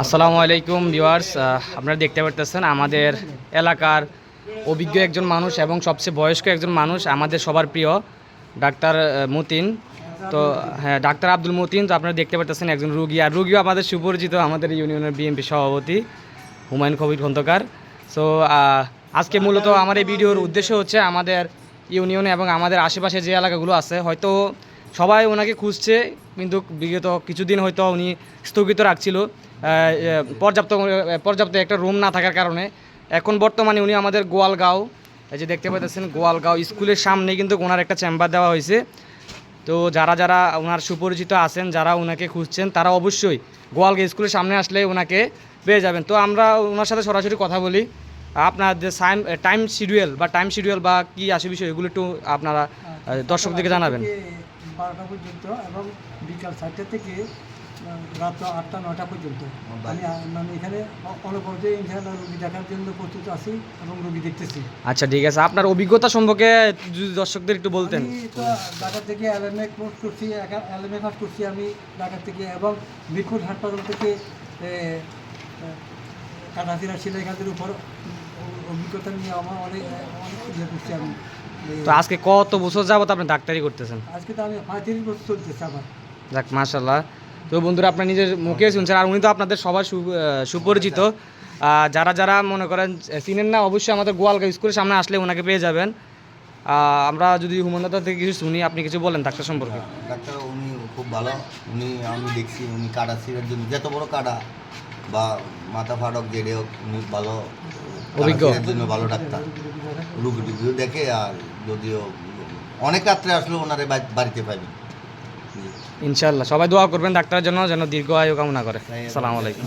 আসসালামু আলাইকুম ভিউয়ার্স, আপনারা দেখতে পারতেছেন আমাদের এলাকার অভিজ্ঞ একজন মানুষ এবং সবচেয়ে বয়স্ক একজন মানুষ, আমাদের সবার প্রিয় ডাক্তার মতিন। তো হ্যাঁ, ডাক্তার আব্দুল মতিন। তো আপনারা দেখতে পারতেছেন একজন রুগী, আর রুগীও আমাদের সুপরিচিত, আমাদের ইউনিয়নের বিএনপি সভাপতি হুমায়ুন কবির খন্দকার। সো আজকে মূলত আমার এই ভিডিওর উদ্দেশ্য হচ্ছে আমাদের ইউনিয়নে এবং আমাদের আশেপাশে যে এলাকাগুলো আছে, হয়তো সবাই ওনাকে খুঁজছে, কিন্তু বিগত কিছুদিন হয়তো উনি স্থগিত রাখছিল পর্যাপ্ত একটা রুম না থাকার কারণে। এখন বর্তমানে উনি আমাদের গোয়ালগাঁও, এই যে দেখতে পাচ্ছেন গোয়ালগাঁও স্কুলের সামনে কিন্তু ওনার একটা চেম্বার দেওয়া হয়েছে। তো যারা যারা ওনার সুপরিচিত আছেন, যারা ওনাকে খুঁজছেন, তারা অবশ্যই গোয়ালগাঁও স্কুলের সামনে আসলে ওনাকে পেয়ে যাবেন। তো আমরা ওনার সাথে সরাসরি কথা বলি। আপনার যে টাইম শিডিউল বা কী আসে বিষয়, এগুলো একটু আপনারা দর্শকদেরকে জানাবেন। 12টা পর্যন্ত এবং বিকাল 4টা থেকে রাত 8টা 9টা পর্যন্ত আমি এখানে অনবরত ইনশাআল্লাহ রোগী দেখার জন্য প্রস্তুত আছি এবং রোগী দেখতেছি। আচ্ছা, ঠিক আছে। আপনার অভিজ্ঞতা সম্পর্কে যদি দর্শকদের একটু বলতেন। আমি তো ঢাকা থেকে এলএমএ কোর্স করছি, এলএমএ পাস করছি আমি ঢাকা থেকে, এবং মিরপুর হাসপাতাল থেকে কাটাচিরা সেলাই কাজের উপর অভিজ্ঞতা নিয়ে আমার অনেক ইয়ে করছি আমি। তো আজকে কত বছর যাবত আপনি ডাক্তারি করতেছেন? আজকে তো আমি 35 বছর চলতেছে আমার। যাক, মাশাআল্লাহ। তো বন্ধুরা, আপনার নিজের মুখে শুনছেন, আর উনি তো আপনাদের সবার সুপরিচিত। যারা যারা মনে করেন চিনেন না, অবশ্যই আমাদের গোয়ালগাঁও স্কুলের সামনে আসলে ওনাকে পেয়ে যাবেন। আমরা যদি হুমায়ুনদা থেকে কিছু শুনি, আপনি কিছু বলেন ডাক্তার সম্পর্কে। ডাক্তার উনি খুব ভালো। আমি দেখছি উনি কাটা ছিঁড়ার জন্য যত বড় কাটা বা মাথা ফাটক যেটা হোক, উনি ভালো অভিজ্ঞ জন্য ভালো ডাক্তার। রুগী টুগিও দেখে, আর যদিও অনেক রাত্রে আসলে ওনারে বাড়িতে পাইবেন। ইনশাআল্লাহ সবাই দোয়া করবেন ডাক্তারের জন্য, যেন দীর্ঘ আয়ু কামনা করে। আসসালামু আলাইকুম।